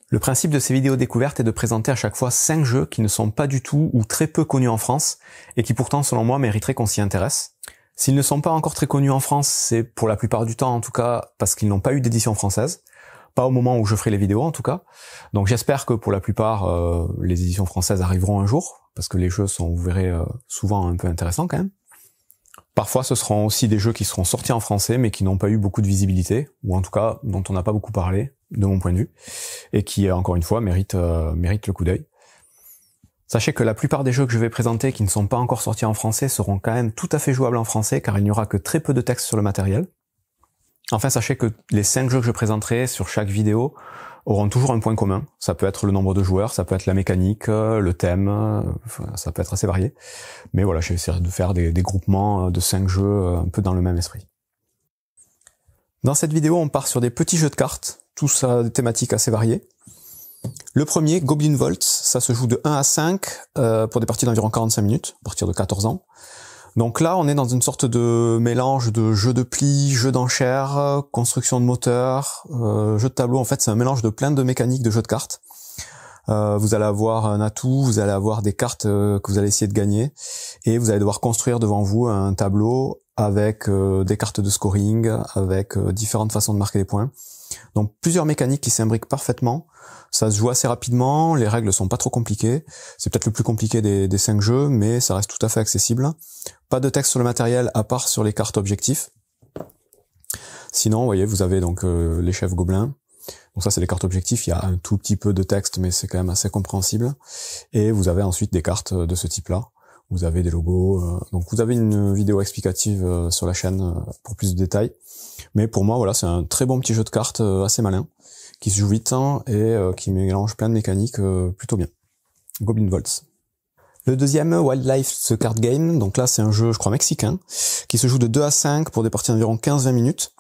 Le principe de ces vidéos découvertes est de présenter à chaque fois 5 jeux qui ne sont pas du tout ou très peu connus en France et qui pourtant selon moi mériteraient qu'on s'y intéresse. S'ils ne sont pas encore très connus en France, c'est pour la plupart du temps en tout cas parce qu'ils n'ont pas eu d'édition française. Pas au moment où je ferai les vidéos en tout cas. Donc j'espère que pour la plupart les éditions françaises arriveront un jour, parce que les jeux sont, vous verrez, souvent un peu intéressants quand même. Parfois ce seront aussi des jeux qui seront sortis en français mais qui n'ont pas eu beaucoup de visibilité, ou en tout cas dont on n'a pas beaucoup parlé, de mon point de vue, et qui encore une fois méritent le coup d'œil. Sachez que la plupart des jeux que je vais présenter qui ne sont pas encore sortis en français seront quand même tout à fait jouables en français, car il n'y aura que très peu de texte sur le matériel. Enfin, sachez que les 5 jeux que je présenterai sur chaque vidéo auront toujours un point commun. Ça peut être le nombre de joueurs, ça peut être la mécanique, le thème, ça peut être assez varié. Mais voilà, j'essaierai de faire des groupements de 5 jeux un peu dans le même esprit. Dans cette vidéo, on part sur des petits jeux de cartes, tous à des thématiques assez variées. Le premier, Goblin Vault, ça se joue de 1 à 5 pour des parties d'environ 45 minutes, à partir de 14 ans. Donc là, on est dans une sorte de mélange de jeu de plis, jeu d'enchères, construction de moteur, jeu de tableau. En fait, c'est un mélange de plein de mécaniques de jeux de cartes. Vous allez avoir un atout, vous allez avoir des cartes que vous allez essayer de gagner, et vous allez devoir construire devant vous un tableau avec des cartes de scoring, avec différentes façons de marquer les points. Donc plusieurs mécaniques qui s'imbriquent parfaitement. Ça se joue assez rapidement, les règles sont pas trop compliquées. C'est peut-être le plus compliqué des 5 jeux, mais ça reste tout à fait accessible. Pas de texte sur le matériel à part sur les cartes objectifs. Sinon, vous voyez, vous avez donc les chefs gobelins. Donc ça, c'est les cartes objectifs. Il y a un tout petit peu de texte, mais c'est quand même assez compréhensible. Et vous avez ensuite des cartes de ce type-là. Vous avez des logos. Donc vous avez une vidéo explicative sur la chaîne pour plus de détails. Mais pour moi, voilà, c'est un très bon petit jeu de cartes assez malin, qui se joue vite et qui mélange plein de mécaniques plutôt bien. Goblin Vault. Le deuxième, Wildlife The Card Game. Donc là, c'est un jeu, je crois, mexicain, qui se joue de 2 à 5 pour des parties d'environ 15-20 minutes.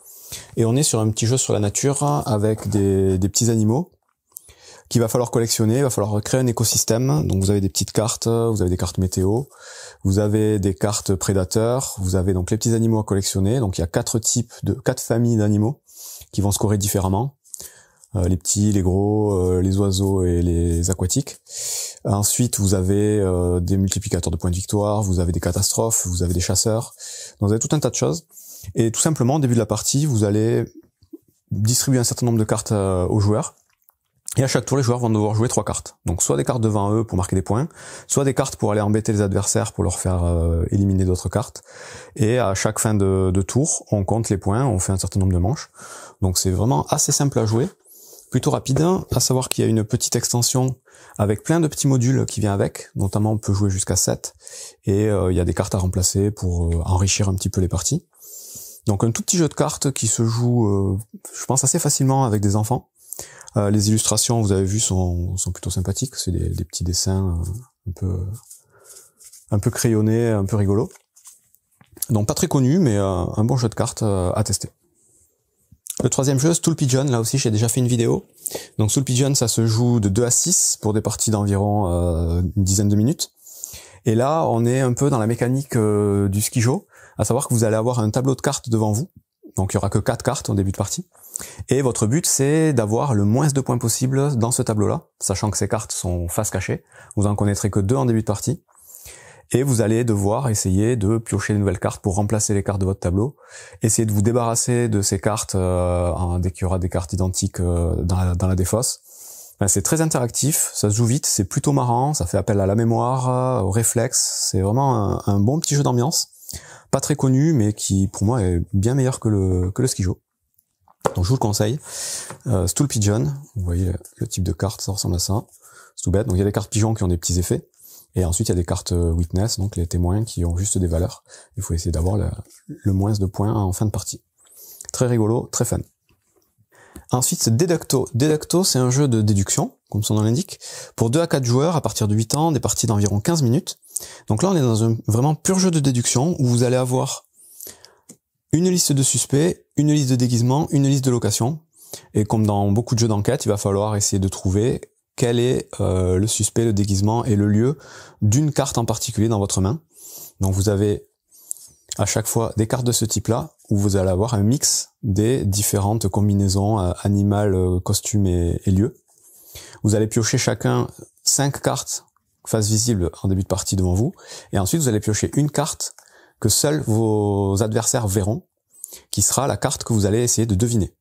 Et on est sur un petit jeu sur la nature avec des petits animaux qu'il va falloir collectionner, il va falloir créer un écosystème. Donc vous avez des petites cartes, vous avez des cartes météo, vous avez des cartes prédateurs, vous avez donc les petits animaux à collectionner. Donc il y a 4 familles d'animaux qui vont scorer différemment. Les petits, les gros, les oiseaux et les aquatiques. Ensuite, vous avez des multiplicateurs de points de victoire, vous avez des catastrophes, vous avez des chasseurs. Donc vous avez tout un tas de choses. Et tout simplement, au début de la partie, vous allez distribuer un certain nombre de cartes aux joueurs. Et à chaque tour, les joueurs vont devoir jouer 3 cartes. Donc soit des cartes devant eux pour marquer des points, soit des cartes pour aller embêter les adversaires pour leur faire éliminer d'autres cartes. Et à chaque fin de tour, on compte les points, on fait un certain nombre de manches. Donc c'est vraiment assez simple à jouer. Plutôt rapide, à savoir qu'il y a une petite extension avec plein de petits modules qui vient avec, notamment on peut jouer jusqu'à 7, et il y a des cartes à remplacer pour enrichir un petit peu les parties. Donc un tout petit jeu de cartes qui se joue, je pense, assez facilement avec des enfants. Les illustrations, vous avez vu, sont plutôt sympathiques, c'est des petits dessins un peu crayonnés, un peu rigolos. Donc pas très connu, mais un bon jeu de cartes à tester. Le troisième jeu, Stool Pigeon, là aussi j'ai déjà fait une vidéo. Donc Stool Pigeon, ça se joue de 2 à 6 pour des parties d'environ une dizaine de minutes. Et là, on est un peu dans la mécanique du skijo, à savoir que vous allez avoir un tableau de cartes devant vous. Donc il y aura que 4 cartes en début de partie. Et votre but, c'est d'avoir le moins de points possible dans ce tableau-là, sachant que ces cartes sont face cachée. Vous en connaîtrez que 2 en début de partie. Et vous allez devoir essayer de piocher de nouvelles cartes pour remplacer les cartes de votre tableau. Essayez de vous débarrasser de ces cartes dès qu'il y aura des cartes identiques dans la défausse. Ben, c'est très interactif, ça se joue vite, c'est plutôt marrant, ça fait appel à la mémoire, au réflexe. C'est vraiment un bon petit jeu d'ambiance. Pas très connu, mais qui pour moi est bien meilleur que le skijo. Donc je vous le conseille. Stool Pigeon, vous voyez le type de carte, ça ressemble à ça. C'est tout bête. Donc il y a des cartes pigeons qui ont des petits effets. Et ensuite, il y a des cartes witness, donc les témoins qui ont juste des valeurs. Il faut essayer d'avoir le moins de points en fin de partie. Très rigolo, très fun. Ensuite, c'est Deducto. Deducto, c'est un jeu de déduction, comme son nom l'indique, pour 2 à 4 joueurs à partir de 8 ans, des parties d'environ 15 minutes. Donc là, on est dans un vraiment pur jeu de déduction où vous allez avoir une liste de suspects, une liste de déguisement, une liste de location. Et comme dans beaucoup de jeux d'enquête, il va falloir essayer de trouver quel est le suspect, le déguisement et le lieu d'une carte en particulier dans votre main. Donc vous avez à chaque fois des cartes de ce type-là, où vous allez avoir un mix des différentes combinaisons animales, costumes et lieux. Vous allez piocher chacun 5 cartes face visible en début de partie devant vous, et ensuite vous allez piocher une carte que seuls vos adversaires verront, qui sera la carte que vous allez essayer de deviner.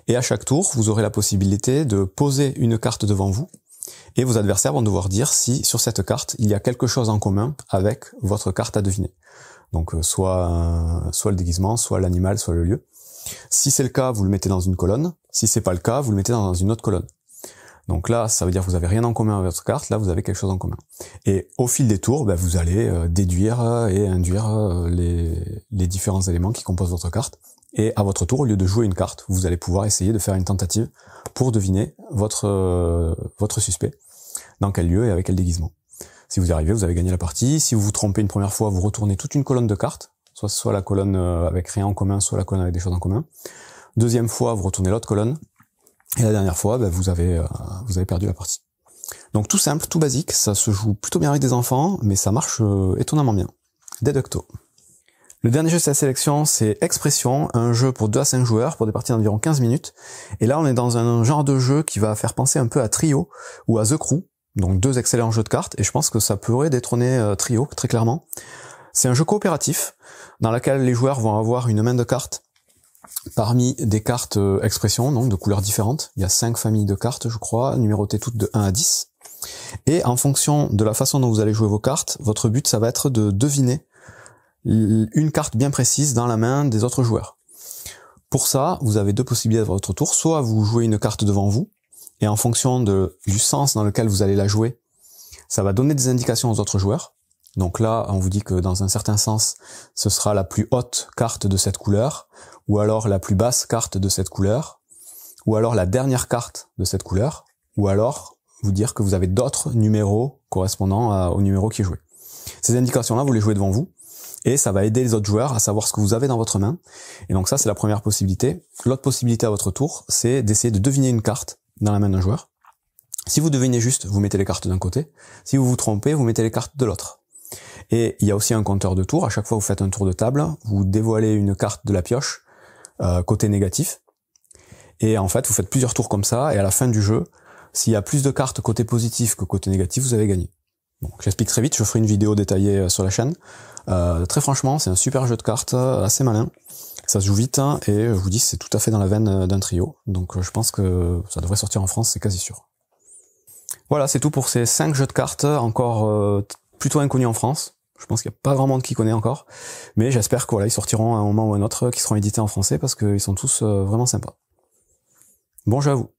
Et à chaque tour, vous aurez la possibilité de poser une carte devant vous, et vos adversaires vont devoir dire si sur cette carte, il y a quelque chose en commun avec votre carte à deviner. Donc soit le déguisement, soit l'animal, soit le lieu. Si c'est le cas, vous le mettez dans une colonne. Si c'est pas le cas, vous le mettez dans une autre colonne. Donc là, ça veut dire que vous avez rien en commun avec votre carte, là vous avez quelque chose en commun. Et au fil des tours, vous allez déduire et induire les différents éléments qui composent votre carte. Et à votre tour, au lieu de jouer une carte, vous allez pouvoir essayer de faire une tentative pour deviner votre suspect, dans quel lieu et avec quel déguisement. Si vous y arrivez, vous avez gagné la partie. Si vous vous trompez une première fois, vous retournez toute une colonne de cartes, soit la colonne avec rien en commun, soit la colonne avec des choses en commun. Deuxième fois, vous retournez l'autre colonne. Et la dernière fois, vous avez perdu la partie. Donc tout simple, tout basique, ça se joue plutôt bien avec des enfants, mais ça marche étonnamment bien. Deducto. Le dernier jeu de cette sélection, c'est Expression, un jeu pour 2 à 5 joueurs, pour des parties d'environ 15 minutes. Et là, on est dans un genre de jeu qui va faire penser un peu à Trio ou à The Crew, donc 2 excellents jeux de cartes, et je pense que ça pourrait détrôner Trio, très clairement. C'est un jeu coopératif, dans lequel les joueurs vont avoir une main de cartes parmi des cartes expression, donc de couleurs différentes. Il y a 5 familles de cartes, je crois, numérotées toutes de 1 à 10. Et en fonction de la façon dont vous allez jouer vos cartes, votre but, ça va être de deviner une carte bien précise dans la main des autres joueurs. Pour ça, vous avez 2 possibilités à votre tour. Soit vous jouez une carte devant vous, et en fonction du sens dans lequel vous allez la jouer, ça va donner des indications aux autres joueurs. Donc là, on vous dit que dans un certain sens, ce sera la plus haute carte de cette couleur, ou alors la plus basse carte de cette couleur, ou alors la dernière carte de cette couleur, ou alors vous dire que vous avez d'autres numéros correspondant au numéro qui est joué. Ces indications-là, vous les jouez devant vous, et ça va aider les autres joueurs à savoir ce que vous avez dans votre main. Et donc ça, c'est la première possibilité. L'autre possibilité à votre tour, c'est d'essayer de deviner une carte dans la main d'un joueur. Si vous devinez juste, vous mettez les cartes d'un côté. Si vous vous trompez, vous mettez les cartes de l'autre. Et il y a aussi un compteur de tours. À chaque fois que vous faites un tour de table, vous dévoilez une carte de la pioche, côté négatif. Et en fait, vous faites plusieurs tours comme ça, et à la fin du jeu, s'il y a plus de cartes côté positif que côté négatif, vous avez gagné. Bon, j'explique très vite, je ferai une vidéo détaillée sur la chaîne. Très franchement, c'est un super jeu de cartes, assez malin. Ça se joue vite, et je vous dis, c'est tout à fait dans la veine d'un trio. Donc je pense que ça devrait sortir en France, c'est quasi sûr. Voilà, c'est tout pour ces 5 jeux de cartes, encore plutôt inconnus en France. Je pense qu'il n'y a pas grand monde qui connaît encore. Mais j'espère qu'ils sortiront à un moment ou à un autre, qui seront édités en français, parce qu'ils sont tous vraiment sympas. Bon jeu à vous.